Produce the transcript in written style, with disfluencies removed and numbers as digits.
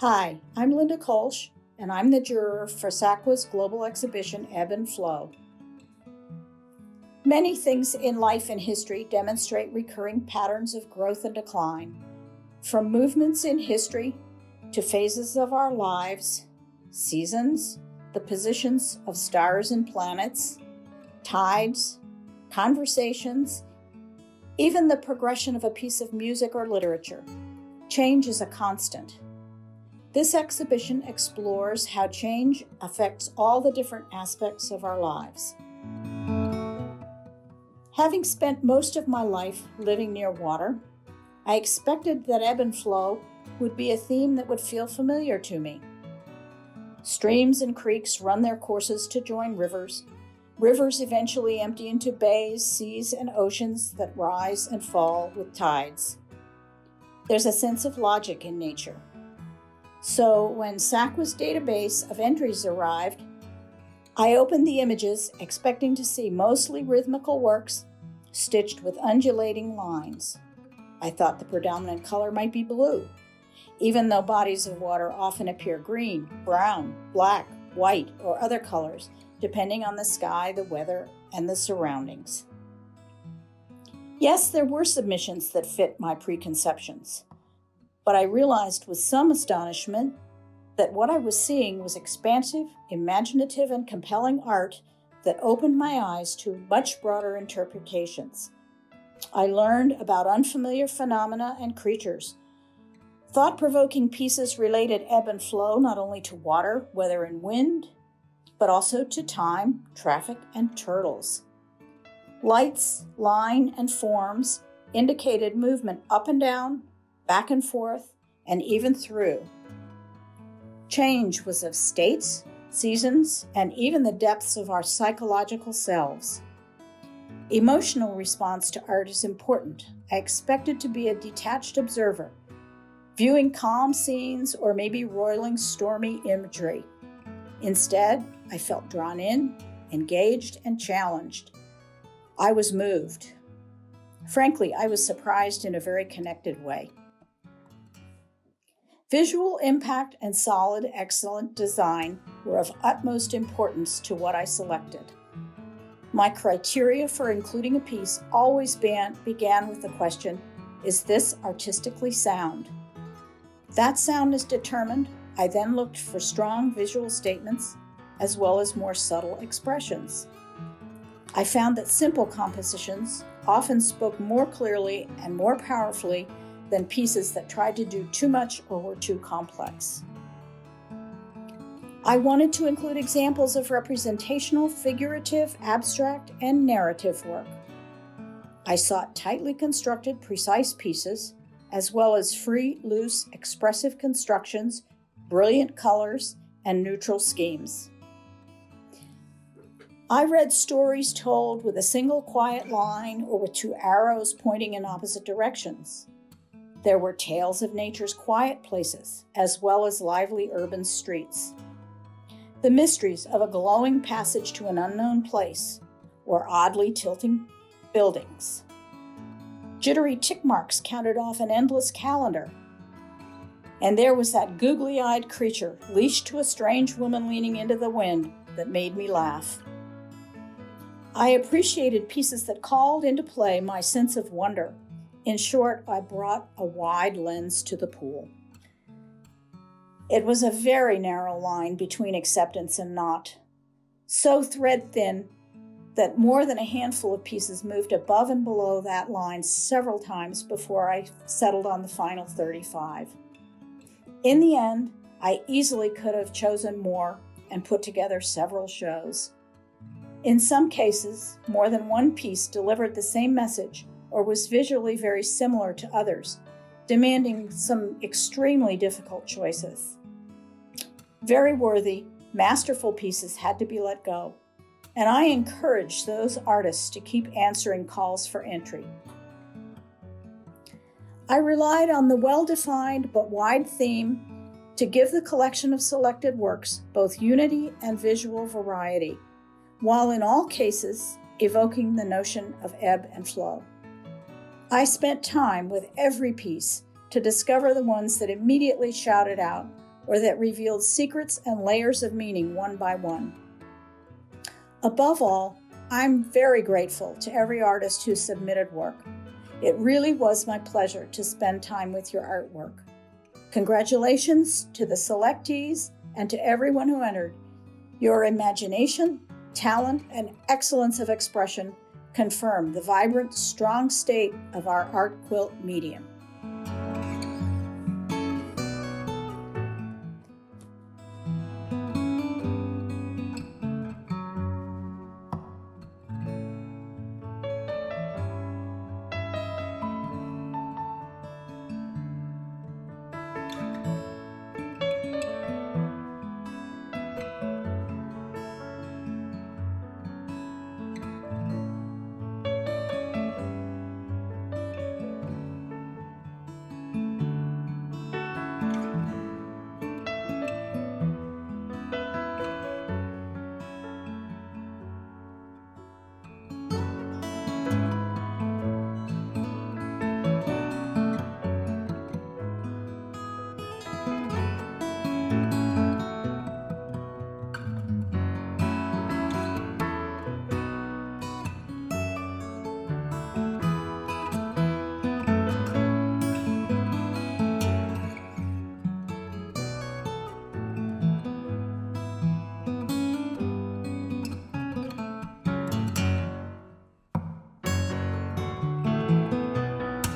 Hi, I'm Linda Kolsch, and I'm the juror for SAQA's global exhibition Ebb and Flow. Many things in life and history demonstrate recurring patterns of growth and decline. From movements in history to phases of our lives, seasons, the positions of stars and planets, tides, conversations, even the progression of a piece of music or literature. Change is a constant. This exhibition explores how change affects all the different aspects of our lives. Having spent most of my life living near water, I expected that ebb and flow would be a theme that would feel familiar to me. Streams and creeks run their courses to join rivers. Rivers eventually empty into bays, seas, and oceans that rise and fall with tides. There's a sense of logic in nature. So when SAQA's database of entries arrived, I opened the images expecting to see mostly rhythmical works stitched with undulating lines. I thought the predominant color might be blue, even though bodies of water often appear green, brown, black, white, or other colors, depending on the sky, the weather, and the surroundings. Yes, there were submissions that fit my preconceptions, but I realized with some astonishment that what I was seeing was expansive, imaginative, and compelling art that opened my eyes to much broader interpretations. I learned about unfamiliar phenomena and creatures. Thought-provoking pieces related ebb and flow not only to water, weather, and wind, but also to time, traffic, and turtles. Lights, line, and forms indicated movement up and down, back and forth, and even through. Change was of states, seasons, and even the depths of our psychological selves. Emotional response to art is important. I expected to be a detached observer, viewing calm scenes or maybe roiling stormy imagery. Instead, I felt drawn in, engaged, and challenged. I was moved. Frankly, I was surprised in a very connected way. Visual impact and solid, excellent design were of utmost importance to what I selected. My criteria for including a piece always began with the question, is this artistically sound? That sound is determined. I then looked for strong visual statements as well as more subtle expressions. I found that simple compositions often spoke more clearly and more powerfully than pieces that tried to do too much or were too complex. I wanted to include examples of representational, figurative, abstract, and narrative work. I sought tightly constructed, precise pieces, as well as free, loose, expressive constructions, brilliant colors, and neutral schemes. I read stories told with a single quiet line or with two arrows pointing in opposite directions. There were tales of nature's quiet places, as well as lively urban streets. The mysteries of a glowing passage to an unknown place, or oddly tilting buildings. Jittery tick marks counted off an endless calendar. And there was that googly-eyed creature, leashed to a strange woman leaning into the wind, that made me laugh. I appreciated pieces that called into play my sense of wonder. In short, I brought a wide lens to the pool. It was a very narrow line between acceptance and not, so thread thin that more than a handful of pieces moved above and below that line several times before I settled on the final 35. In the end, I easily could have chosen more and put together several shows. In some cases, more than one piece delivered the same message or was visually very similar to others, demanding some extremely difficult choices. Very worthy, masterful pieces had to be let go, and I encourage those artists to keep answering calls for entry. I relied on the well-defined but wide theme to give the collection of selected works both unity and visual variety, while in all cases evoking the notion of ebb and flow. I spent time with every piece to discover the ones that immediately shouted out, or that revealed secrets and layers of meaning one by one. Above all, I'm very grateful to every artist who submitted work. It really was my pleasure to spend time with your artwork. Congratulations to the selectees and to everyone who entered. Your imagination, talent, and excellence of expression confirm the vibrant, strong state of our art quilt medium.